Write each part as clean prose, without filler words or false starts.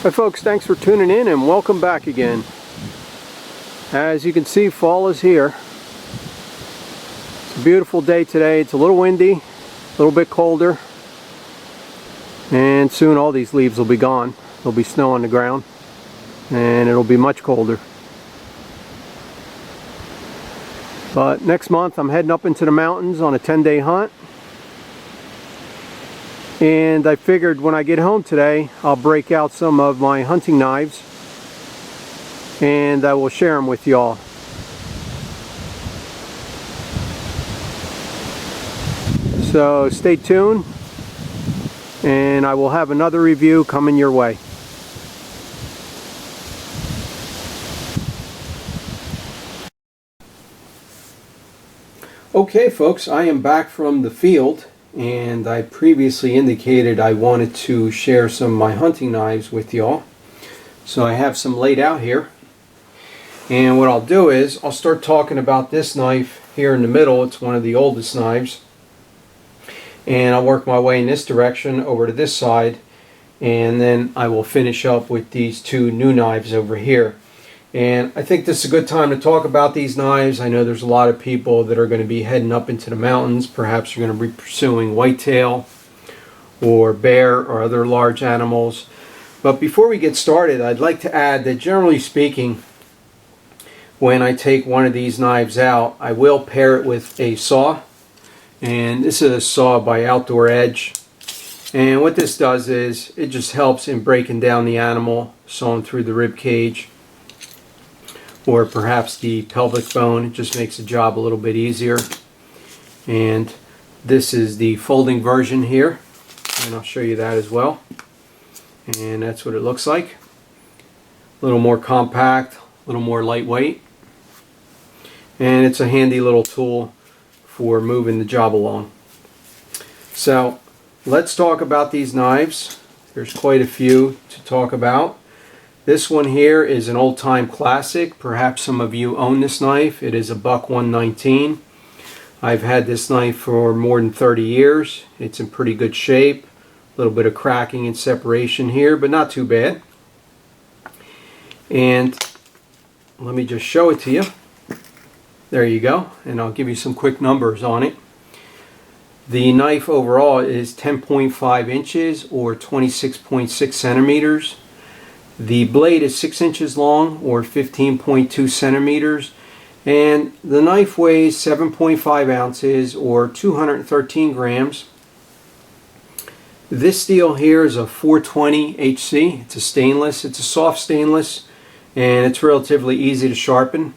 Hi folks, thanks for tuning in and welcome back again. As you can see, fall is here. It's a beautiful day today. It's a little windy, a little bit colder, and soon all these leaves will be gone. There'll be snow on the ground and it'll be much colder. But next month I'm heading up into the mountains on a 10-day hunt. And I figured when I get home today, I'll break out some of my hunting knives and I will share them with y'all. So stay tuned and I will have another review coming your way. Okay folks, I am back from the field. And I previously indicated I wanted to share some of my hunting knives with y'all. So I have some laid out here. And what I'll do is I'll start talking about this knife here in the middle. It's one of the oldest knives. And I'll work my way in this direction over to this side. And then I will finish up with these two new knives over here. And I think this is a good time to talk about these knives. I know there's a lot of people that are going to be heading up into the mountains. Perhaps you're going to be pursuing whitetail or bear or other large animals. But before we get started, I'd like to add that generally speaking, when I take one of these knives out, I will pair it with a saw. And this is a saw by Outdoor Edge. And what this does is it just helps in breaking down the animal, sawing through the rib cage, or perhaps the pelvic bone. It just makes the job a little bit easier. And this is the folding version here, and I'll show you that as well. And that's what it looks like. A little more compact, a little more lightweight, and it's a handy little tool for moving the job along. So let's talk about these knives. There's quite a few to talk about. This one here is an old-time classic. Perhaps some of you own this knife. It is a Buck 119. I've had this knife for more than 30 years. It's in pretty good shape. A little bit of cracking and separation here, but not too bad. And let me just show it to you. There you go. And I'll give you some quick numbers on it. The knife overall is 10.5 inches or 26.6 centimeters. The blade is 6 inches long or 15.2 centimeters, and the knife weighs 7.5 ounces or 213 grams. This steel here is a 420 HC. It's a stainless. It's a soft stainless, and it's relatively easy to sharpen.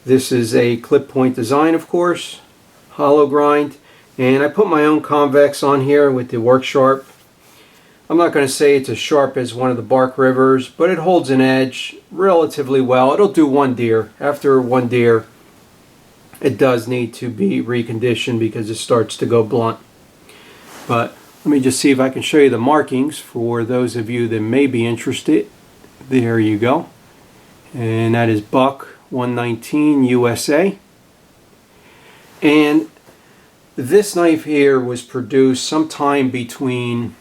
This is a clip point design, of course, hollow grind, and I put my own convex on here with the Work Sharp. I'm not going to say it's as sharp as one of the Bark Rivers, but it holds an edge relatively well. It'll do one deer. After one deer, it does need to be reconditioned because it starts to go blunt. But let me just see if I can show you the markings for those of you that may be interested. There you go. And that is Buck 119 USA. And this knife here was produced sometime between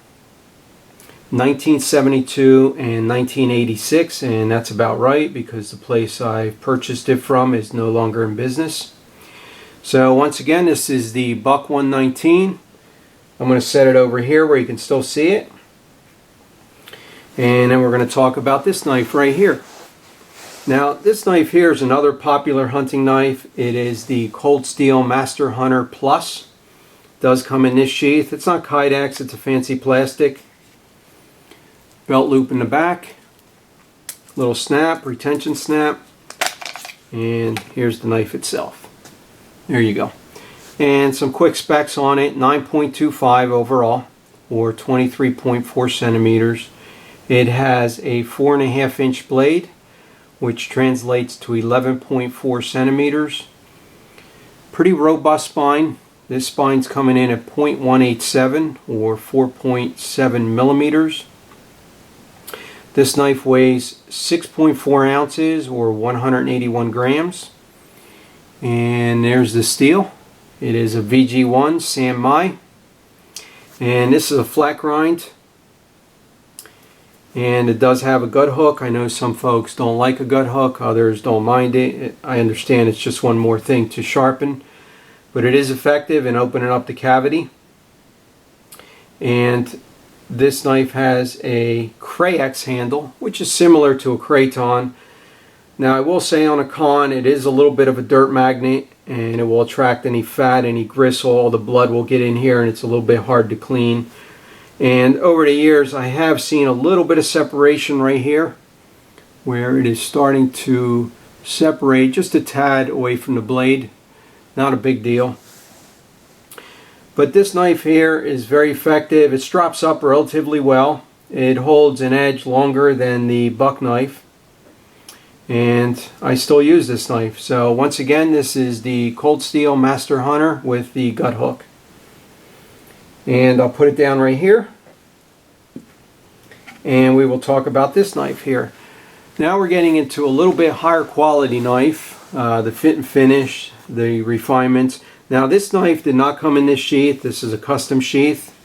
1972 and 1986, and that's about right because the place I purchased it from is no longer in business. So once again, this is the Buck 119. I'm going to set it over here where you can still see it, and then we're going to talk about this knife right here. Now this knife here is another popular hunting knife. It is the Cold Steel Master Hunter Plus. It does come in this sheath. It's not Kydex, it's a fancy plastic. Belt loop in the back, little snap, retention snap, and here's the knife itself. There you go. And some quick specs on it: 9.25 overall, or 23.4 centimeters. It has a 4.5 inch blade, which translates to 11.4 centimeters. Pretty robust spine. This spine's coming in at 0.187 or 4.7 millimeters. This knife weighs 6.4 ounces or 181 grams. And there's the steel. It is a VG1 San Mai. And this is a flat grind. And it does have a gut hook. I know some folks don't like a gut hook, others don't mind it. I understand it's just one more thing to sharpen, but it is effective in opening up the cavity. And this knife has a Cray-X handle, which is similar to a Kraton. Now I will say on a Con, it is a little bit of a dirt magnet, and it will attract any fat, any gristle, all the blood will get in here, and it's a little bit hard to clean. And over the years I have seen a little bit of separation right here, where it is starting to separate just a tad away from the blade. Not a big deal. But this knife here is very effective. It strops up relatively well. It holds an edge longer than the buck knife. And I still use this knife. So once again, this is the Cold Steel Master Hunter with the gut hook. And I'll put it down right here. And we will talk about this knife here. Now we're getting into a little bit higher quality knife. The fit and finish, the refinements. Now this knife did not come in this sheath. This is a custom sheath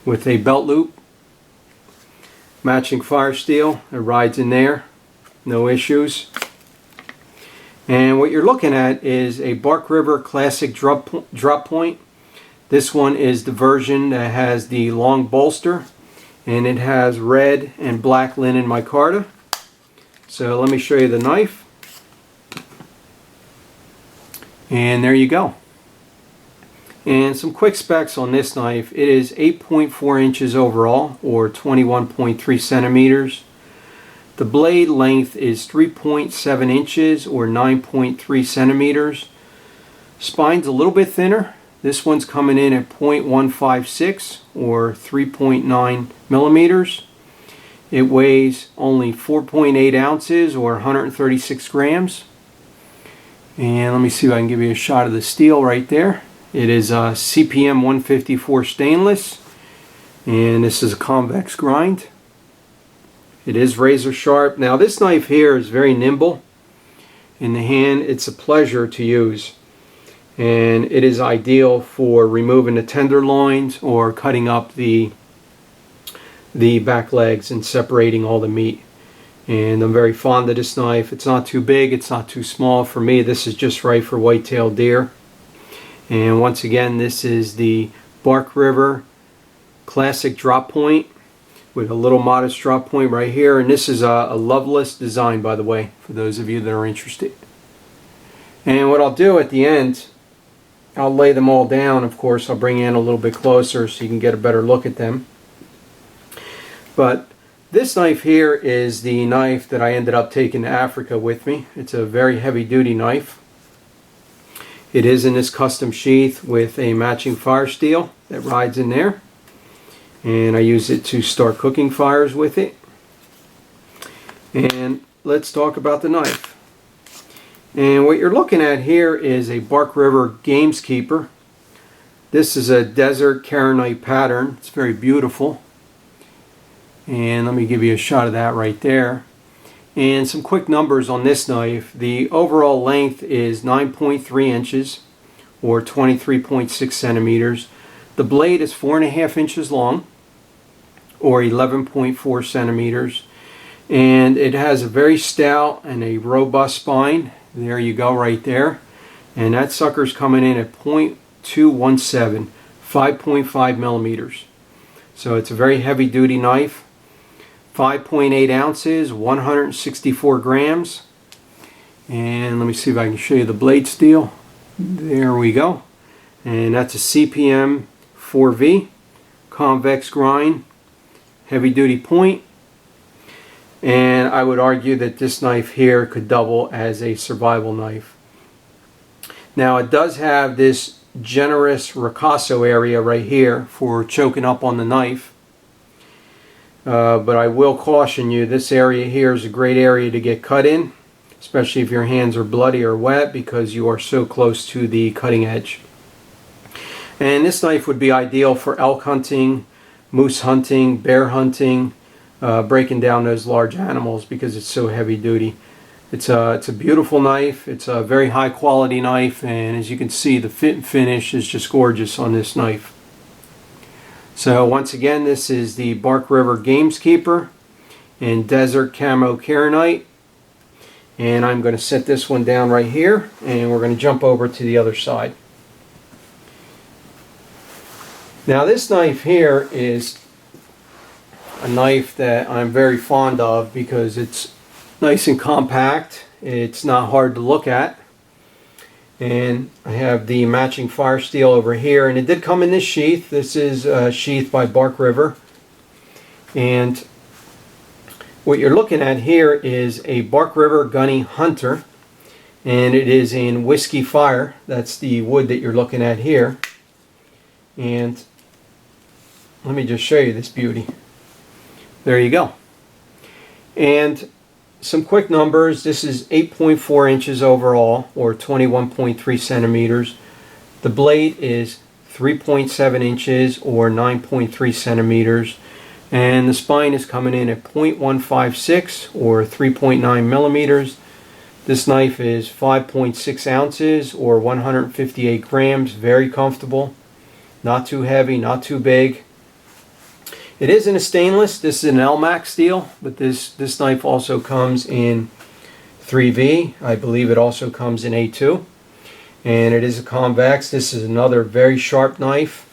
with a belt loop. Matching fire steel. It rides in there. No issues. And what you're looking at is a Bark River Classic drop point. This one is the version that has the long bolster, and it has red and black linen micarta. So let me show you the knife. And there you go. And some quick specs on this knife. It is 8.4 inches overall, or 21.3 centimeters. The blade length is 3.7 inches, or 9.3 centimeters. Spine's a little bit thinner. This one's coming in at 0.156, or 3.9 millimeters. It weighs only 4.8 ounces, or 136 grams. And let me see if I can give you a shot of the steel right there. It is a CPM 154 stainless, and this is a convex grind. It is razor sharp. Now this knife here is very nimble in the hand. It's a pleasure to use, and it is ideal for removing the tenderloins or cutting up the back legs and separating all the meat. And I'm very fond of this knife. It's not too big, it's not too small. For me, this is just right for white-tailed deer. And once again, this is the Bark River Classic drop point with a little modest drop point right here. And this is a Loveless design, by the way, for those of you that are interested. And what I'll do at the end, I'll lay them all down. Of course, I'll bring you in a little bit closer so you can get a better look at them. But this knife here is the knife that I ended up taking to Africa with me. It's a very heavy-duty knife. It is in this custom sheath with a matching fire steel that rides in there. And I use it to start cooking fires with it. And let's talk about the knife. And what you're looking at here is a Bark River Gameskeeper. This is a desert Kharonite pattern. It's very beautiful. And let me give you a shot of that right there. And some quick numbers on this knife. The overall length is 9.3 inches, or 23.6 centimeters. The blade is 4.5 inches long, or 11.4 centimeters. And it has a very stout and a robust spine. There you go right there. And that sucker's coming in at 0.217, 5.5 millimeters. So it's a very heavy duty knife. 5.8 ounces, 164 grams. And let me see if I can show you the blade steel. There we go. And that's a CPM 4V, convex grind, heavy duty point. And I would argue that this knife here could double as a survival knife. Now it does have this generous ricasso area right here for choking up on the knife. But I will caution you, this area here is a great area to get cut in, especially if your hands are bloody or wet, because you are so close to the cutting edge. And this knife would be ideal for elk hunting, moose hunting, bear hunting, breaking down those large animals, because it's so heavy duty. It's a beautiful knife. It's a very high quality knife, and as you can see, the fit and finish is just gorgeous on this knife. So once again, this is the Bark River Gameskeeper in Desert Camo Kerinite. And I'm going to set this one down right here, and we're going to jump over to the other side. Now this knife here is a knife that I'm very fond of because it's nice and compact. It's not hard to look at. And I have the matching fire steel over here, and it did come in this sheath. This is a sheath by Bark River. And what you're looking at here is a Bark River Gunny Hunter, and it is in Whiskey Fire. That's the wood that you're looking at here. And let me just show you this beauty. There you go. And some quick numbers. This is 8.4 inches overall, or 21.3 centimeters. The blade is 3.7 inches, or 9.3 centimeters. And the spine is coming in at 0.156, or 3.9 millimeters. This knife is 5.6 ounces, or 158 grams. Very comfortable. Not too heavy, not too big. It is in a stainless. This is an Elmax steel, but this knife also comes in 3V. I believe it also comes in A2. And it is a convex. This is another very sharp knife.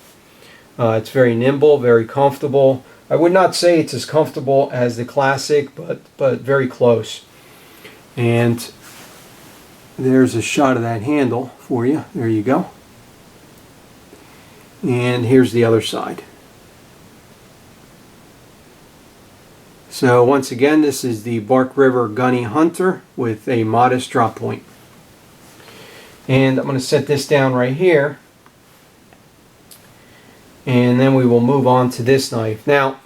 It's very nimble, very comfortable. I would not say it's as comfortable as the classic, but very close. And there's a shot of that handle for you. There you go. And here's the other side. So once again, this is the Bark River Gunny Hunter with a modest drop point. And I'm going to set this down right here. And then we will move on to this knife. Now,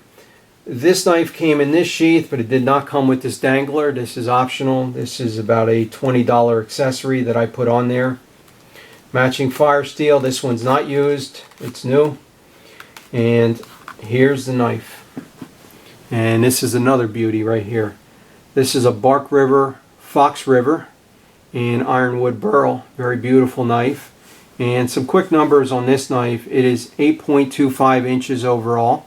this knife came in this sheath, but it did not come with this dangler. This is optional. This is about a $20 accessory that I put on there. Matching fire steel. This one's not used. It's new. And here's the knife. And this is another beauty right here. This is a Bark River Fox River in Ironwood Burl. Very beautiful knife. And some quick numbers on this knife. It is 8.25 inches overall,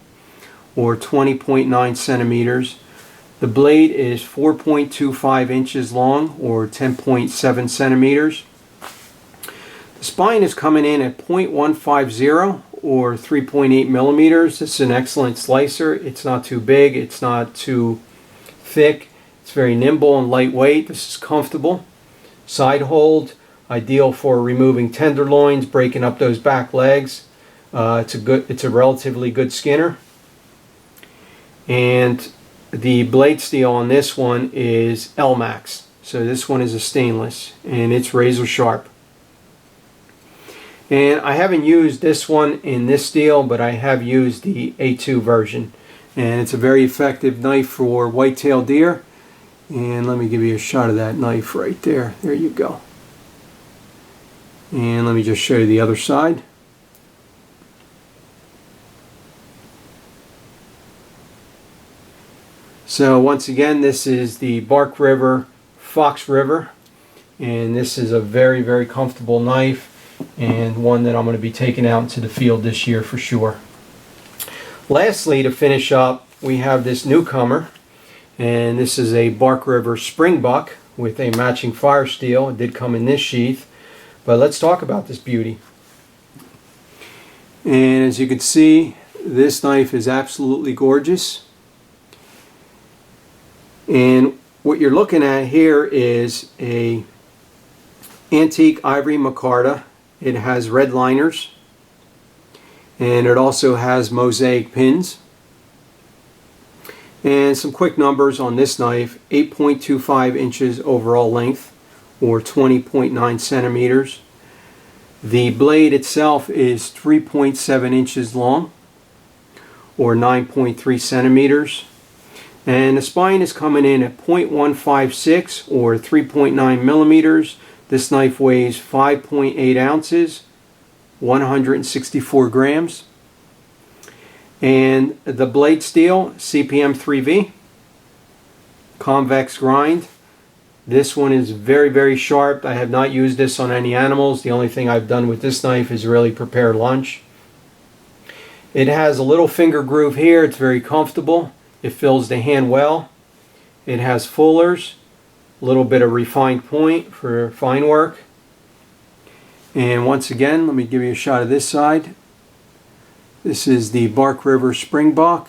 or 20.9 centimeters. The blade is 4.25 inches long, or 10.7 centimeters. The spine is coming in at 0.150, or 3.8 millimeters. This is an excellent slicer. It's not too big, it's not too thick. It's very nimble and lightweight. This is comfortable. Side hold, ideal for removing tenderloins, breaking up those back legs. It's a relatively good skinner. And the blade steel on this one is Elmax. So this one is a stainless, and it's razor sharp. And I haven't used this one in this steel, but I have used the A2 version. And it's a very effective knife for white-tailed deer. And let me give you a shot of that knife right there. There you go. And let me just show you the other side. So once again, this is the Bark River Fox River. And this is a very, very comfortable knife, and one that I'm going to be taking out into the field this year for sure. Lastly, to finish up, we have this newcomer, and this is a Bark River Springbuck with a matching fire steel. It did come in this sheath, but let's talk about this beauty. And as you can see, this knife is absolutely gorgeous. And what you're looking at here is a antique ivory micarta. It has red liners, and it also has mosaic pins. And some quick numbers on this knife: 8.25 inches overall length, or 20.9 centimeters. The blade itself is 3.7 inches long, or 9.3 centimeters. And the spine is coming in at 0.156, or 3.9 millimeters. This knife weighs 5.8 ounces, 164 grams. And the blade steel, CPM 3V, convex grind. This one is very, very sharp. I have not used this on any animals. The only thing I've done with this knife is really prepare lunch. It has a little finger groove here. It's very comfortable. It fills the hand well. It has fullers, a little bit of refined point for fine work. And once again, let me give you a shot of this side. This is the Bark River Springbok.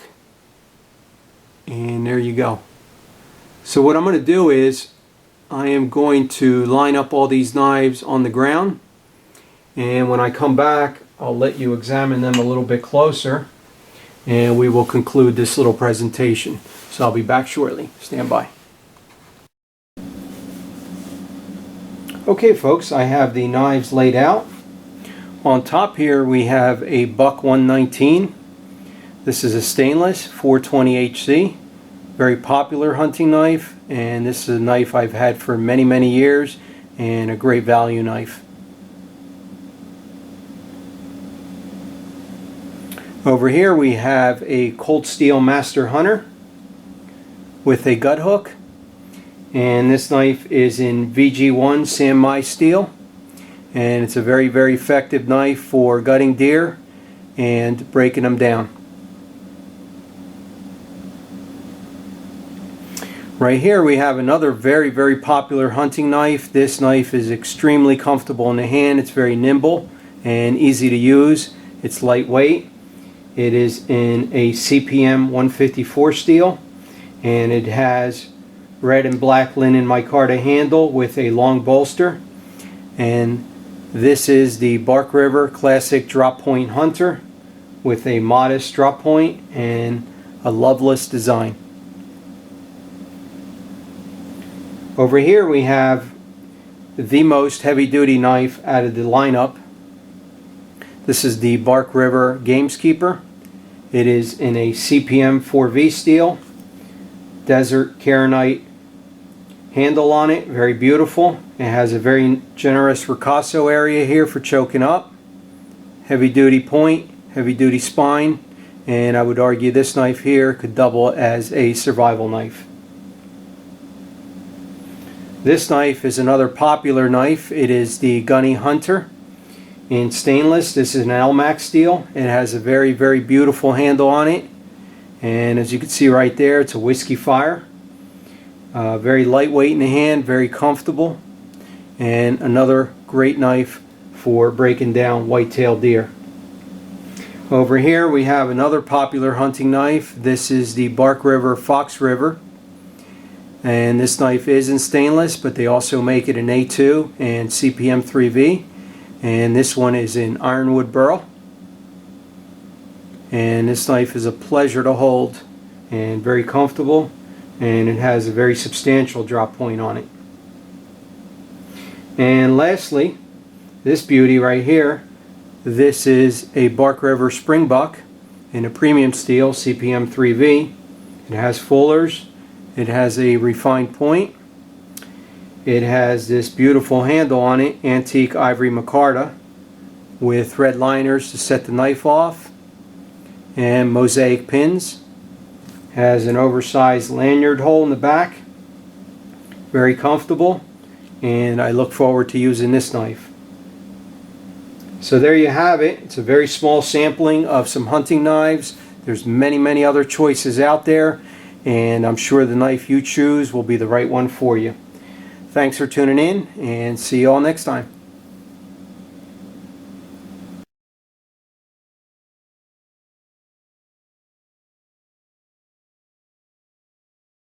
And there you go. So what I'm going to do is I am going to line up all these knives on the ground, and when I come back I'll let you examine them a little bit closer and we will conclude this little presentation. So I'll be back shortly. Stand by. Okay folks, I have the knives laid out. On top here we have a Buck 119. This is a stainless 420 HC. Very popular hunting knife, and this is a knife I've had for many years and a great value knife. Over here we have a Cold Steel Master Hunter with a gut hook, and this knife is in VG1 Sanmai steel, and it's a very effective knife for gutting deer and breaking them down. Right here we have another very popular hunting knife. This knife is extremely comfortable in the hand. It's very nimble and easy to use. It's lightweight. It is in a CPM 154 steel, and it has red and black linen micarta handle with a long bolster. And this is the Bark River Classic Drop Point Hunter with a modest drop point and a loveless design. Over here we have the most heavy-duty knife out of the lineup. This is the Bark River Gameskeeper. It is in a CPM 4V steel, desert Karenite handle on it, very beautiful. It has a very generous ricasso area here for choking up. Heavy-duty point, heavy-duty spine, and I would argue this knife here could double as a survival knife. This knife is another popular knife. It is the Gunny Hunter in stainless. This is an Elmax steel. It has a very beautiful handle on it, and as you can see right there, it's a Whiskey Fire. Very lightweight in the hand, very comfortable, and another great knife for breaking down white-tailed deer. Over here we have another popular hunting knife. This is the Bark River Fox River. And this knife is in stainless, but they also make it in A2 and CPM 3V. And this one is in ironwood burl. And this knife is a pleasure to hold and very comfortable, and it has a very substantial drop point on it. And lastly, this beauty right here, this is a Bark River Springbok in a premium steel CPM 3V. It has fullers. It has a refined point. It has this beautiful handle on it, antique ivory micarta, with red liners to set the knife off, and mosaic pins. Has an oversized lanyard hole in the back. Very comfortable, and I look forward to using this knife. So there you have it. It's a very small sampling of some hunting knives. There's many other choices out there, and I'm sure the knife you choose will be the right one for you. Thanks for tuning in, and see you all next time.